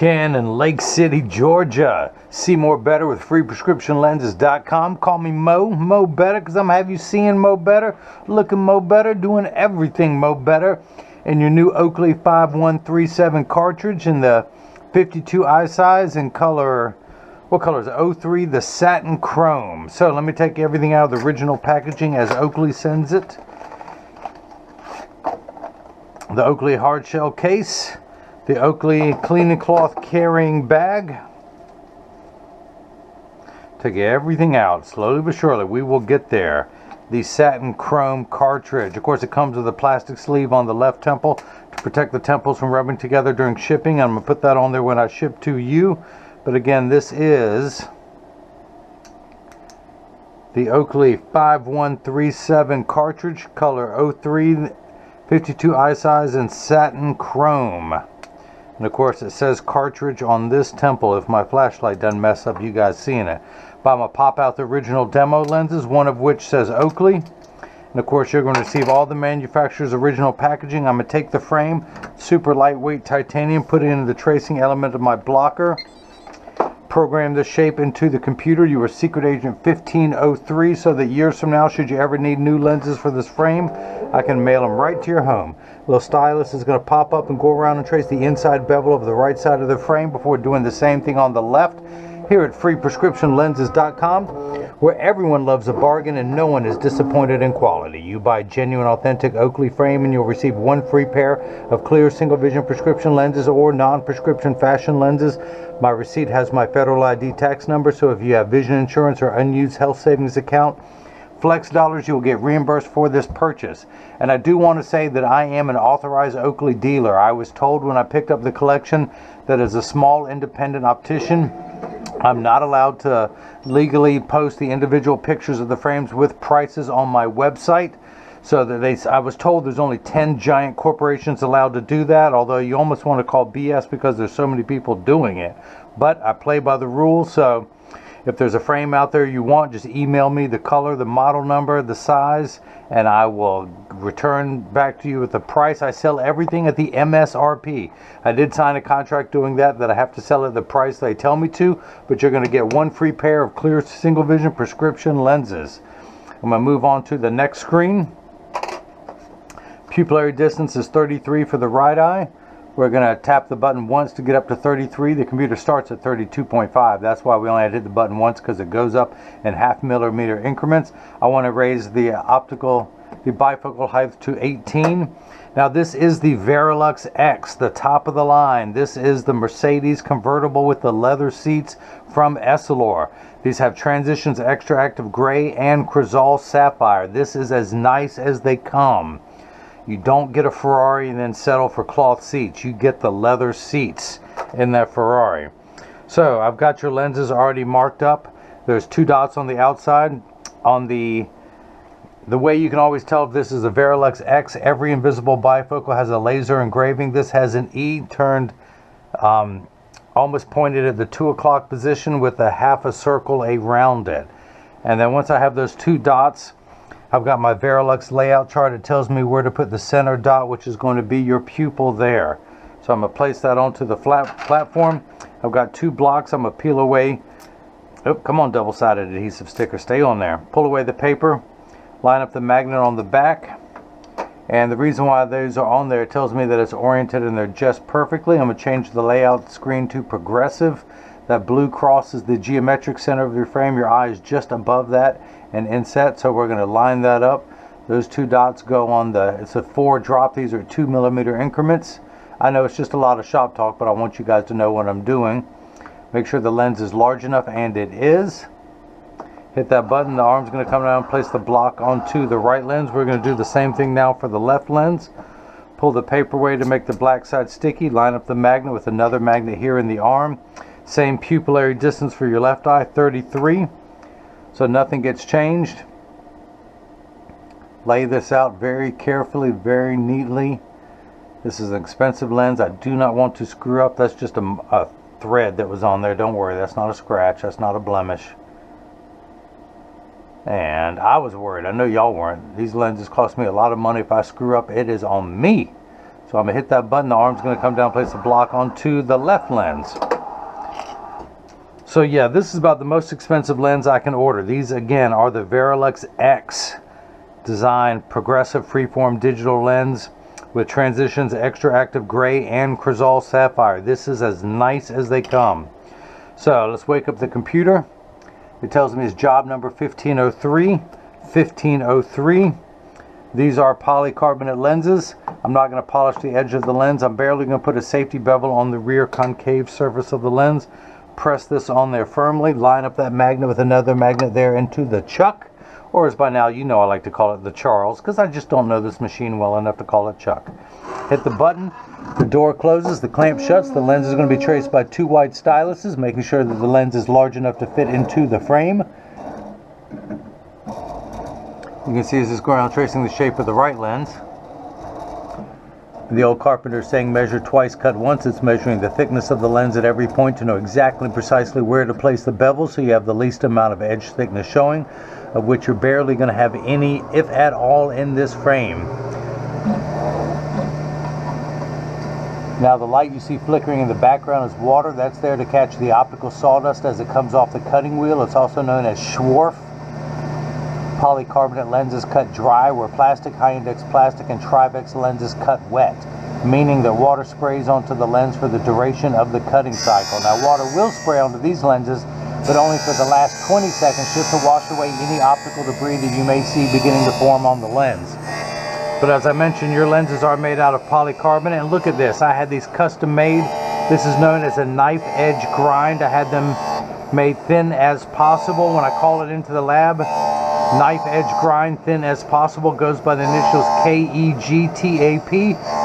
Ken in Lake City, Georgia. See more better with freeprescriptionlenses.com. Call me Mo Better, because I'm going to have you seeing Mo Better, looking Mo Better, doing everything Mo Better. And your new Oakley 5137 cartridge in the 52 eye size in color, what color is it? 03, the satin chrome. So let me take everything out of the original packaging as Oakley sends it. The Oakley hard shell case. The Oakley cleaning cloth carrying bag. Take everything out slowly but surely. We will get there. The satin chrome cartridge. Of course, it comes with a plastic sleeve on the left temple to protect the temples from rubbing together during shipping. I'm going to put that on there when I ship to you. But again, this is the Oakley 5137 cartridge, color 03, 52 eye size, in satin chrome. And of course, it says cartridge on this temple. If my flashlight doesn't mess up you guys seeing it. But I'm going to pop out the original demo lenses, one of which says Oakley. And of course, you're going to receive all the manufacturer's original packaging. I'm going to take the frame, super lightweight titanium, put it into the tracing element of my blocker. Program the shape into the computer. You are Secret Agent 1503, so that years from now, should you ever need new lenses for this frame, I can mail them right to your home. Little stylus is going to pop up and go around and trace the inside bevel of the right side of the frame before doing the same thing on the left. Here at freeprescriptionlenses.com, where everyone loves a bargain and no one is disappointed in quality. You buy genuine, authentic Oakley frame and you'll receive one free pair of clear single vision prescription lenses or non-prescription fashion lenses. My receipt has my federal ID tax number, so if you have vision insurance or unused health savings account, Flex dollars, you will get reimbursed for this purchase. And I do want to say that I am an authorized Oakley dealer. I was told when I picked up the collection that as a small independent optician, I'm not allowed to legally post the individual pictures of the frames with prices on my website. So that I was told there's only 10 giant corporations allowed to do that, although you almost want to call BS because there's so many people doing it. But I play by the rules, so if there's a frame out there you want, just email me the color, the model number, the size, and I will return back to you with the price. I sell everything at the MSRP. I did sign a contract doing that I have to sell at the price they tell me to, but you're going to get one free pair of clear single vision prescription lenses. I'm going to move on to the next screen. Pupillary distance is 33 for the right eye. We're going to tap the button once to get up to 33. The computer starts at 32.5. That's why we only had to hit the button once, because it goes up in half millimeter increments. I want to raise the bifocal height to 18. Now this is the Varilux X, the top of the line. This is the Mercedes convertible with the leather seats from Essilor. These have transitions XTRAavtive gray and Crizal Sapphire. This is as nice as they come. You don't get a Ferrari and then settle for cloth seats. You get the leather seats in that Ferrari. So I've got your lenses already marked up. There's 2 dots on the outside. On the way you can always tell if this is a Varilux X, every invisible bifocal has a laser engraving. This has an E turned almost pointed at the 2 o'clock position with a half a circle around it. And then once I have those 2 dots, I've got my Varilux layout chart. It tells me where to put the center dot, which is going to be your pupil there. So I'm going to place that onto the flat platform. I've got 2 blocks. I'm going to peel away. Oh, come on, double-sided adhesive sticker. Stay on there. Pull away the paper. Line up the magnet on the back. And the reason why those are on there, it tells me that it's oriented and they're just perfectly. I'm going to change the layout screen to progressive. That blue cross is the geometric center of your frame. Your eye is just above that and inset, so we're going to line that up. Those 2 dots go on it's a 4 drop. These are 2 millimeter increments. I know it's just a lot of shop talk, but I want you guys to know what I'm doing. Make sure the lens is large enough, and it is. Hit that button, the arm's going to come down and place the block onto the right lens. We're going to do the same thing now for the left lens. Pull the paper away to make the black side sticky. Line up the magnet with another magnet here in the arm. Same pupillary distance for your left eye, 33. So nothing gets changed. Lay this out very carefully, very neatly. This is an expensive lens. I do not want to screw up. That's just a thread that was on there. Don't worry, that's not a scratch. That's not a blemish. And I was worried. I know y'all weren't. These lenses cost me a lot of money. If I screw up, it is on me. So I'm going to hit that button, the arm's going to come down, place the block onto the left lens. So yeah, this is about the most expensive lens I can order. These again are the Varilux X design progressive freeform digital lens with transitions XTRAavtive gray and Crizal Sapphire. This is as nice as they come. So let's wake up the computer. It tells me it's job number 1503. 1503. These are polycarbonate lenses. I'm not going to polish the edge of the lens. I'm barely going to put a safety bevel on the rear concave surface of the lens. Press this on there firmly. Line up that magnet with another magnet there into the chuck. Or as by now you know I like to call it the Charles, because I just don't know this machine well enough to call it Chuck. Hit the button, the door closes, the clamp shuts, the lens is going to be traced by 2 white styluses, making sure that the lens is large enough to fit into the frame. You can see as it's going around tracing the shape of the right lens. The old carpenter saying measure twice, cut once. It's measuring the thickness of the lens at every point to know exactly precisely where to place the bevel so you have the least amount of edge thickness showing, of which you're barely going to have any, if at all, in this frame. Now the light you see flickering in the background is water. That's there to catch the optical sawdust as it comes off the cutting wheel. It's also known as Schwarf. Polycarbonate lenses cut dry, where plastic, high-index plastic, and Trivex lenses cut wet, meaning that water sprays onto the lens for the duration of the cutting cycle. Now water will spray onto these lenses, but only for the last 20 seconds, just to wash away any optical debris that you may see beginning to form on the lens. But as I mentioned, your lenses are made out of polycarbonate, and look at this. I had these custom made. This is known as a knife edge grind. I had them made thin as possible. When I call it into the lab, knife edge grind, thin as possible, goes by the initials KEGTAP,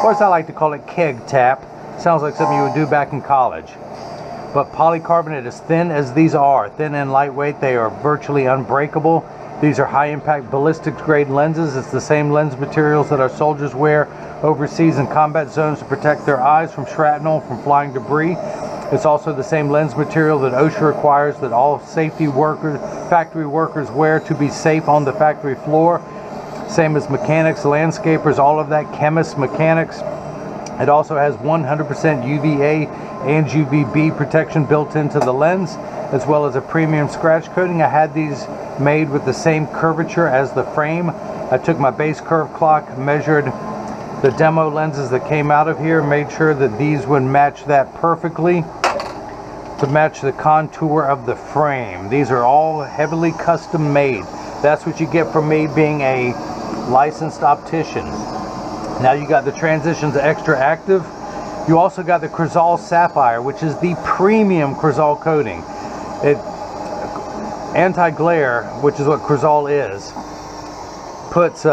or as I like to call it, keg tap. Sounds like something you would do back in college. But polycarbonate, as thin as these are, thin and lightweight, they are virtually unbreakable. These are high impact ballistics grade lenses. It's the same lens materials that our soldiers wear overseas in combat zones to protect their eyes from shrapnel, from flying debris. It's also the same lens material that OSHA requires that all safety workers, factory workers wear to be safe on the factory floor. Same as mechanics, landscapers, all of that, chemists, mechanics. It also has 100% UVA and UVB protection built into the lens, as well as a premium scratch coating. I had these made with the same curvature as the frame. I took my base curve clock, measured the demo lenses that came out of here, made sure that these would match that perfectly to match the contour of the frame. These are all heavily custom made. That's what you get from me being a licensed optician. Now you got the transitions XTRAavtive. You also got the Crizal Sapphire, which is the premium Crizal coating. It anti-glare, which is what Crizal is, puts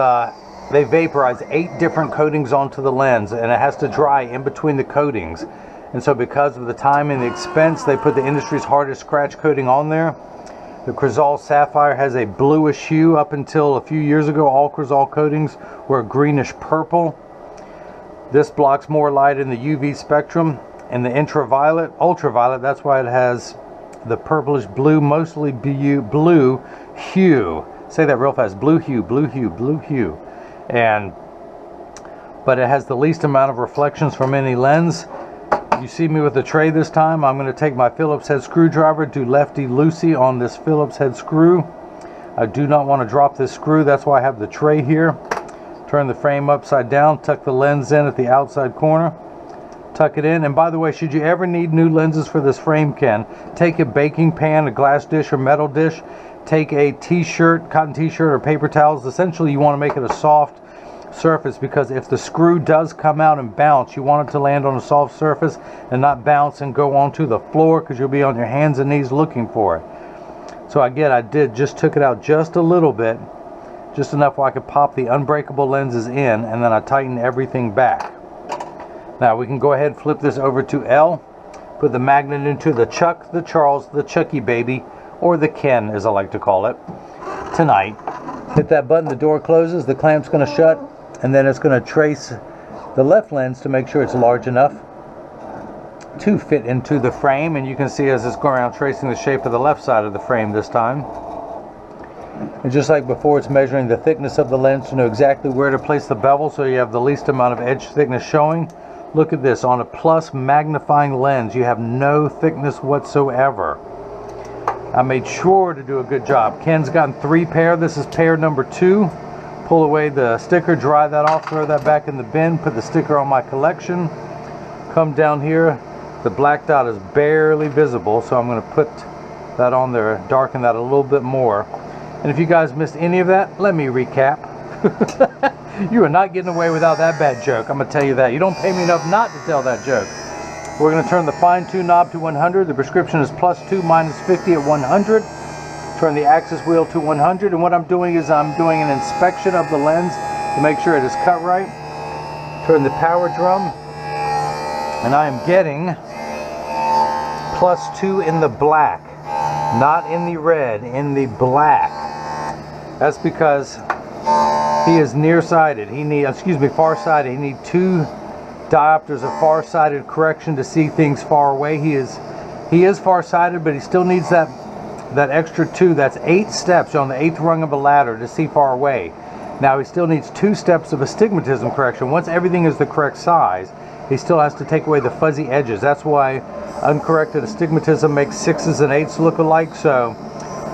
they vaporize 8 different coatings onto the lens, and it has to dry in between the coatings. And so because of the time and the expense, they put the industry's hardest scratch coating on there. The Crizal Sapphire has a bluish hue. Up until a few years ago, all Crizal coatings were greenish purple. This blocks more light in the UV spectrum. And the ultraviolet, that's why it has the purplish blue, mostly blue hue. Say that real fast. Blue hue, blue hue, blue hue. But it has the least amount of reflections from any lens. You see me with the tray this time. I'm going to take my Phillips head screwdriver, do lefty-loosey on this Phillips head screw. I do not want to drop this screw. That's why I have the tray here. Turn the frame upside down, tuck the lens in at the outside corner. Tuck it in. And by the way, should you ever need new lenses for this frame, Ken, take a baking pan, a glass dish or metal dish, take a t-shirt, cotton t-shirt or paper towels. Essentially, you want to make it a soft surface, because if the screw does come out and bounce, you want it to land on a soft surface and not bounce and go onto the floor, because you'll be on your hands and knees looking for it. So again, I just took it out just a little bit, just enough where I could pop the unbreakable lenses in, and then I tighten everything back. Now we can go ahead and flip this over to L, put the magnet into the Chuck, the Charles, the Chucky baby, or the Ken as I like to call it, tonight. Hit that button, the door closes, the clamp's going to shut, and then it's going to trace the left lens to make sure it's large enough to fit into the frame. And you can see as it's going around tracing the shape of the left side of the frame this time. And just like before, it's measuring the thickness of the lens to know exactly where to place the bevel so you have the least amount of edge thickness showing. Look at this, on a plus magnifying lens, you have no thickness whatsoever. I made sure to do a good job. Ken's gotten 3 pair. This is pair number 2. Pull away the sticker, dry that off, throw that back in the bin, put the sticker on my collection. Come down here, the black dot is barely visible, so I'm going to put that on there, darken that a little bit more. And if you guys missed any of that, let me recap. You are not getting away without that bad joke, I'm going to tell you that. You don't pay me enough not to tell that joke. We're going to turn the fine tune knob to 100. The prescription is +2 -50 at 100. Turn the axis wheel to 100. And what I'm doing is I'm doing an inspection of the lens to make sure it is cut right. Turn the power drum. And I am getting +2 in the black. Not in the red, in the black. That's because he is nearsighted. He need, farsighted. He needs 2 diopters of farsighted correction to see things far away. He is farsighted, but he still needs that extra 2. That's 8 steps on the 8th rung of a ladder to see far away. Now he still needs 2 steps of astigmatism correction. Once everything is the correct size, he still has to take away the fuzzy edges. That's why uncorrected astigmatism makes 6s and 8s look alike. So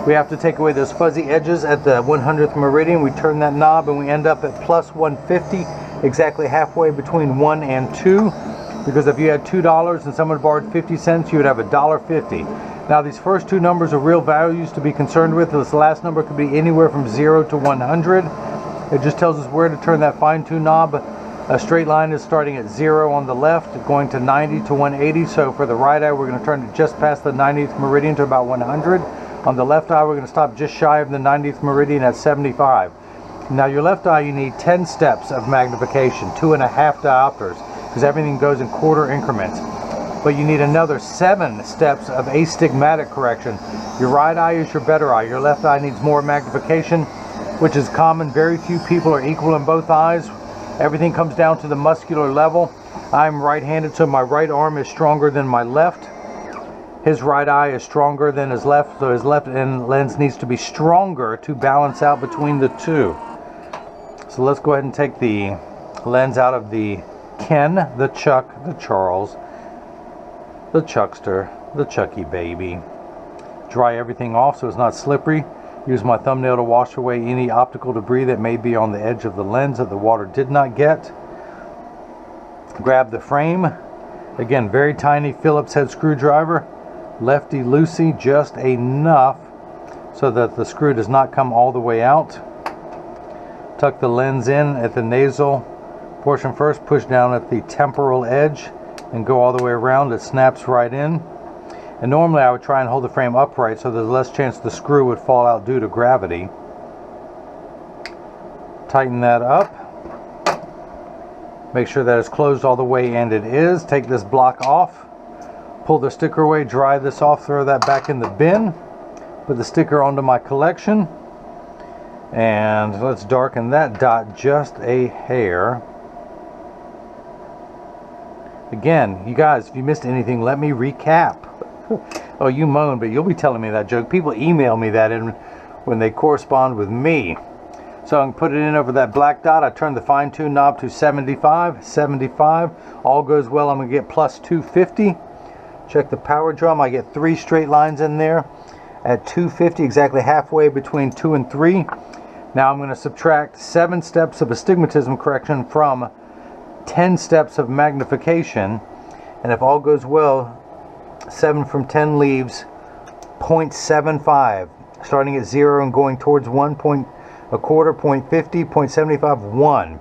we have to take away those fuzzy edges at the 100th meridian. We turn that knob and we end up at +150, exactly halfway between 1 and 2. Because if you had $2 and someone borrowed 50 cents, you would have $1.50. Now these first 2 numbers are real values to be concerned with. This last number could be anywhere from 0 to 100. It just tells us where to turn that fine-tune knob. A straight line is starting at 0 on the left, going to 90 to 180. So for the right eye, we're going to turn it just past the 90th meridian to about 100. On the left eye, we're going to stop just shy of the 90th meridian at 75. Now your left eye, you need 10 steps of magnification, 2.5 diopters, because everything goes in quarter increments. But you need another 7 steps of astigmatic correction. Your right eye is your better eye. Your left eye needs more magnification, which is common. Very few people are equal in both eyes. Everything comes down to the muscular level. I'm right-handed, so my right arm is stronger than my left. His right eye is stronger than his left, so his left end lens needs to be stronger to balance out between the 2. So let's go ahead and take the lens out of the Ken, the Chuck, the Charles, the Chuckster, the Chucky baby. Dry everything off so it's not slippery. Use my thumbnail to wash away any optical debris that may be on the edge of the lens that the water did not get. Grab the frame. Again, very tiny Phillips head screwdriver. Lefty loosey, just enough so that the screw does not come all the way out. Tuck the lens in at the nasal portion first. Push down at the temporal edge and go all the way around. It snaps right in. And normally I would try and hold the frame upright so there's less chance the screw would fall out due to gravity. Tighten that up. Make sure that it's closed all the way, and it is. Take this block off. Pull the sticker away, dry this off, throw that back in the bin. Put the sticker onto my collection. And let's darken that dot just a hair. Again, you guys, if you missed anything, let me recap. Oh, you moan, but you'll be telling me that joke. People email me that when they correspond with me. So I can put it in over that black dot. I turn the fine-tune knob to 75. 75. All goes well, I'm going to get +250. Check the power drum. I get 3 straight lines in there at 250, exactly halfway between 2 and 3. Now I'm going to subtract 7 steps of astigmatism correction from 10 steps of magnification. And if all goes well, 7 from 10 leaves 0.75, starting at 0 and going towards 1, 1.25, 0.50, 0.75, 1.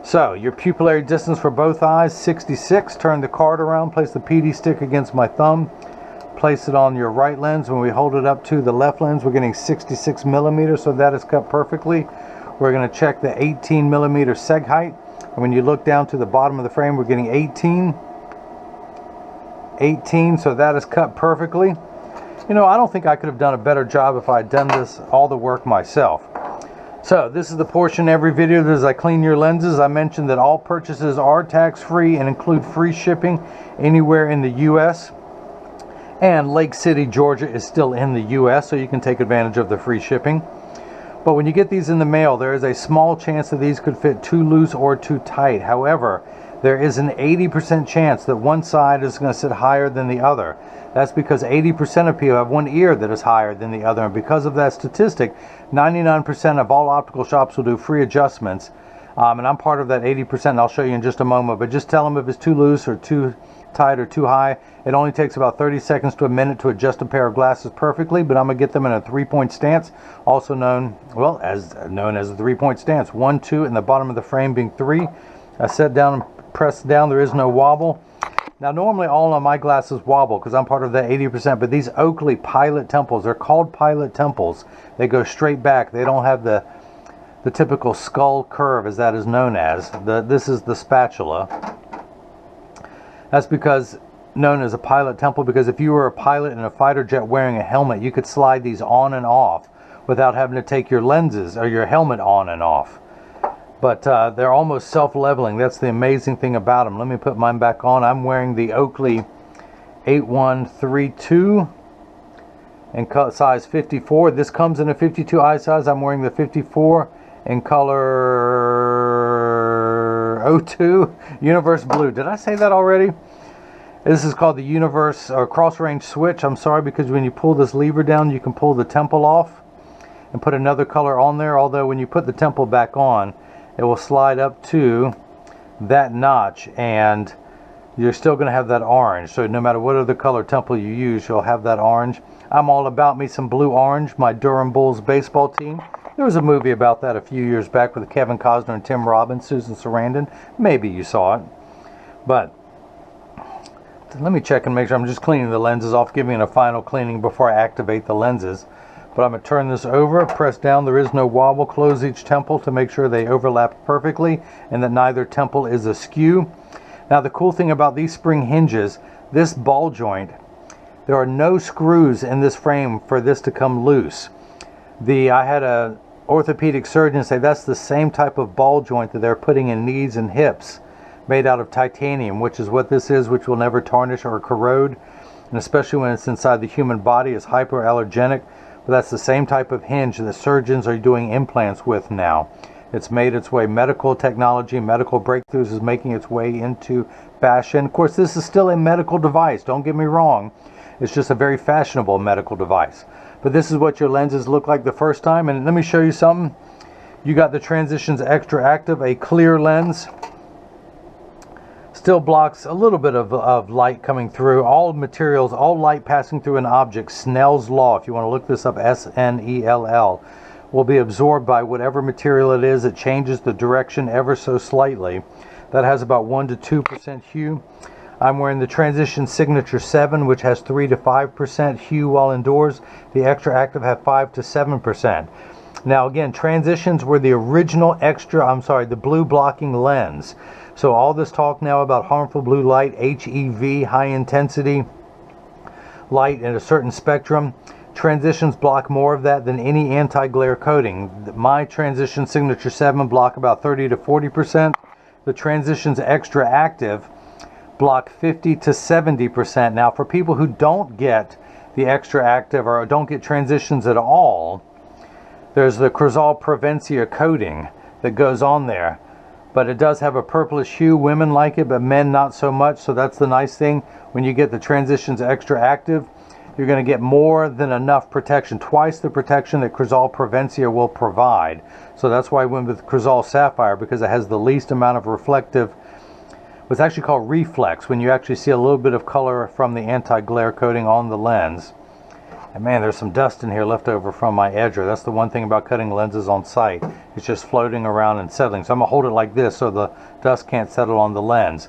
So your pupillary distance for both eyes, 66. Turn the card around, place the PD stick against my thumb, place it on your right lens. When we hold it up to the left lens, we're getting 66 millimeters, so that is cut perfectly. We're going to check the 18 millimeter seg height, and when you look down to the bottom of the frame, we're getting 18, so that is cut perfectly. You know, I don't think I could have done a better job if I had done all the work myself. So this is the portion every video that as I clean your lenses. I mentioned that all purchases are tax-free and include free shipping anywhere in the US. And Lake City, Georgia is still in the US, so you can take advantage of the free shipping. But when you get these in the mail, there is a small chance that these could fit too loose or too tight. However, there is an 80% chance that one side is going to sit higher than the other. That's because 80% of people have one ear that is higher than the other. And because of that statistic, 99% of all optical shops will do free adjustments. And I'm part of that 80%, and I'll show you in just a moment. But just tell them if it's too loose or too tight or too high. It only takes about 30 seconds to a minute to adjust a pair of glasses perfectly, but I'm going to get them in a 3-point stance, also known as a 3-point stance. 1, 2, and the bottom of the frame being 3. I set down and press down. There is no wobble. Now, normally all of my glasses wobble because I'm part of that 80%, but these Oakley Pilot Temples, they're called Pilot Temples. They go straight back. They don't have the typical skull curve, as that is known as. This is the spatula. That's because known as a pilot temple, because if you were a pilot in a fighter jet wearing a helmet, you could slide these on and off without having to take your lenses or your helmet on and off. But they're almost self-leveling. That's the amazing thing about them. Let me put mine back on. I'm wearing the Oakley 8132 in size 54. This comes in a 52 eye size. I'm wearing the 54 in color 02 Universe Blue. Did I say that already? This is called the Universe or Cross Range Switch. I'm sorry, because when you pull this lever down, you can pull the temple off and put another color on there. Although when you put the temple back on, it will slide up to that notch, and you're still going to have that orange. So no matter what other color temple you use, you'll have that orange. I'm all about me some blue orange, my Durham Bulls baseball team. There was a movie about that a few years back with Kevin Costner and Tim Robbins, Susan Sarandon. Maybe you saw it. But let me check and make sure. I'm just cleaning the lenses off, giving it a final cleaning before I activate the lenses. But I'm going to turn this over, press down. There is no wobble. Close each temple to make sure they overlap perfectly and that neither temple is askew. Now, the cool thing about these spring hinges, this ball joint, there are no screws in this frame for this to come loose. I had a orthopedic surgeon say that's the same type of ball joint that they're putting in knees and hips, made out of titanium, which is what this is, which will never tarnish or corrode, and especially when it's inside the human body, it's hypoallergenic. But that's the same type of hinge that surgeons are doing implants with now. It's made its way. Medical technology, medical breakthroughs is making its way into fashion. Of course, this is still a medical device, don't get me wrong. It's just a very fashionable medical device. But this is what your lenses look like the first time. And let me show you something. You got the Transitions XTRAavtive, a clear lens. Still blocks a little bit of light coming through. All materials, all light passing through an object, Snell's law, if you want to look this up, S-N-E-L-L, will be absorbed by whatever material it is. It changes the direction ever so slightly. That has about 1 to 2% hue. I'm wearing the Transition Signature 7, which has 3 to 5% hue while indoors. The XTRAavtive have 5 to 7%. Now again, Transitions were the original the blue blocking lens. So all this talk now about harmful blue light, HEV, high intensity light in a certain spectrum, Transitions block more of that than any anti-glare coating. My Transition Signature 7 block about 30 to 40%. The Transitions XTRAavtive block 50 to 70%. Now for people who don't get the XTRAavtive or don't get Transitions at all, there's the Crizal Sapphire coating that goes on there. But it does have a purplish hue. Women like it, but men not so much. So that's the nice thing. When you get the Transitions XTRAavtive, you're going to get more than enough protection. Twice the protection that Crizal Sapphire will provide. So that's why I went with Crizal Sapphire, because it has the least amount of reflective, what's actually called reflex, when you actually see a little bit of color from the anti-glare coating on the lens. And man, there's some dust in here left over from my edger. That's the one thing about cutting lenses on site. It's just floating around and settling. So I'm going to hold it like this so the dust can't settle on the lens.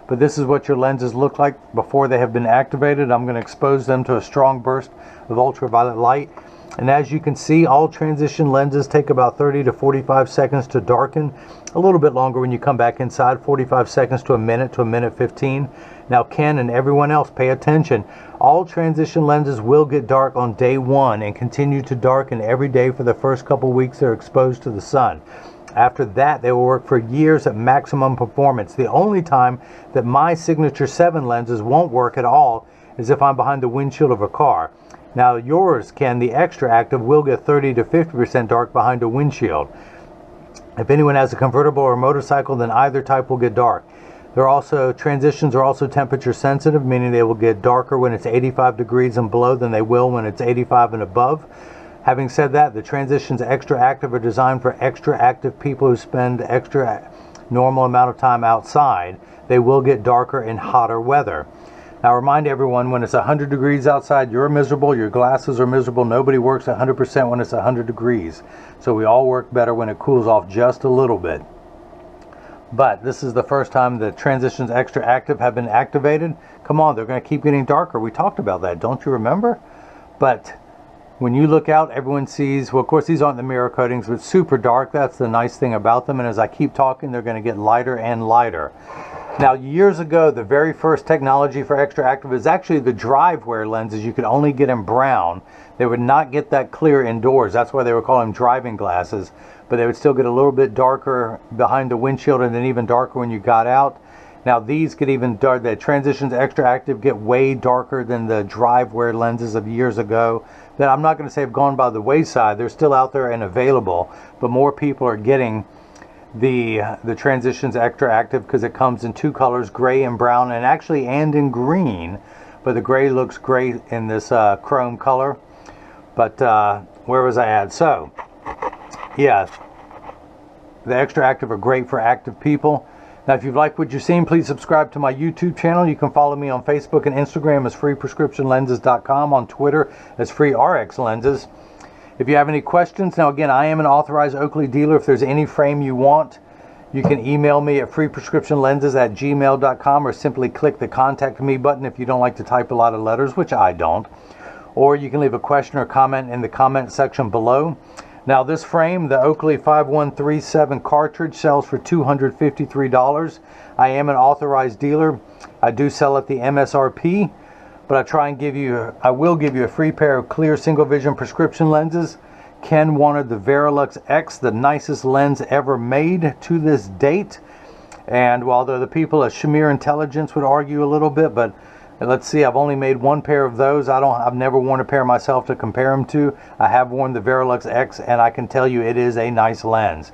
But this is what your lenses look like before they have been activated. I'm going to expose them to a strong burst of ultraviolet light. And as you can see, all Transition lenses take about 30 to 45 seconds to darken. A little bit longer when you come back inside, 45 seconds to a minute 15. Now Ken and everyone else, pay attention. All Transition lenses will get dark on day 1 and continue to darken every day for the first couple weeks they're exposed to the sun. After that, they will work for years at maximum performance. The only time that my Signature 7 lenses won't work at all is if I'm behind the windshield of a car. Now yours, Ken, the XTRAavtive, will get 30 to 50% dark behind a windshield. If anyone has a convertible or a motorcycle, then either type will get dark. Transitions are also temperature sensitive, meaning they will get darker when it's 85 degrees and below than they will when it's 85 and above. Having said that, the transitions XTRAavtive are designed for XTRAavtive people who spend extra normal amount of time outside. They will get darker in hotter weather. Now remind everyone, when it's 100 degrees outside, you're miserable, your glasses are miserable. Nobody works 100% when it's 100 degrees. So we all work better when it cools off just a little bit. But this is the first time the transitions XTRAavtive have been activated. Come on, they're going to keep getting darker. We talked about that, don't you remember? But when you look out, everyone sees, well, of course, these aren't the mirror coatings, but super dark. That's the nice thing about them. And as I keep talking, they're going to get lighter and lighter. Now, years ago, the very first technology for XTRAavtive is actually the drive-wear lenses. You could only get in brown. They would not get that clear indoors. That's why they were calling them driving glasses. But they would still get a little bit darker behind the windshield and then even darker when you got out. Now, these get even dark. The transitions XTRAavtive get way darker than the drive-wear lenses of years ago. That I'm not going to say have gone by the wayside. They're still out there and available. But more people are getting the transitions XTRAavtive because it comes in two colors, gray and brown, and in green. But the gray looks great in this chrome color. But where was I at? So, yeah, the XTRAavtive are great for active people. Now, if you've liked what you've seen, please subscribe to my YouTube channel. You can follow me on Facebook and Instagram as freeprescriptionlenses.com, on Twitter as freerxlenses. If you have any questions, now again, I am an authorized Oakley dealer. If there's any frame you want, you can email me at freeprescriptionlenses@gmail.com, or simply click the contact me button if you don't like to type a lot of letters, which I don't. Or you can leave a question or comment in the comment section below. Now, this frame, the Oakley 5137 Cartridge, sells for $253. I am an authorized dealer. I do sell at the MSRP, but I will give you a free pair of clear single vision prescription lenses. Ken wanted the Varilux X, the nicest lens ever made to this date. And although the people at Shamir Intelligence would argue a little bit, but let's see, I've only made one pair of those. I've never worn a pair myself to compare them to. I have worn the Varilux X, and I can tell you it is a nice lens.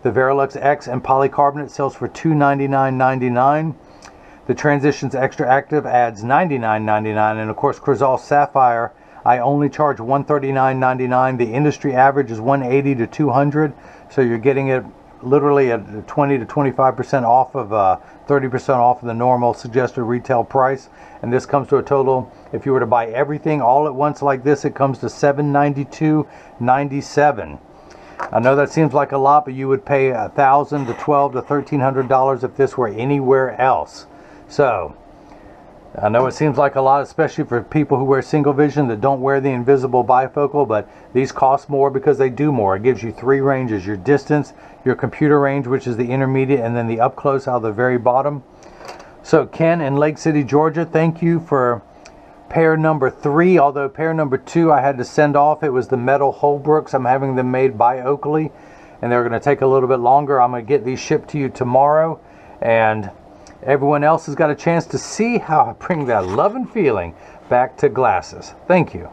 The Varilux X in polycarbonate sells for $299.99. The Transitions XTRAavtive adds $99.99, and of course Crizal Sapphire, I only charge $139.99. The industry average is $180 to $200, so you're getting it literally at 20 to 25% off of 30% off of the normal suggested retail price. And this comes to a total, if you were to buy everything all at once like this, it comes to $792.97. I know that seems like a lot, but you would pay $1,000 to $1,200 to $1,300 if this were anywhere else. So I know it seems like a lot, especially for people who wear single vision that don't wear the invisible bifocal, but these cost more because they do more. It gives you three ranges: your distance, your computer range, which is the intermediate, and then the up close out of the very bottom. So Ken in Lake City, Georgia, thank you for pair number 3, although pair number 2 I had to send off. It was the metal Holbrooks. I'm having them made by Oakley, and they're going to take a little bit longer. I'm going to get these shipped to you tomorrow, and everyone else has got a chance to see how I bring that love and feeling back to glasses. Thank you.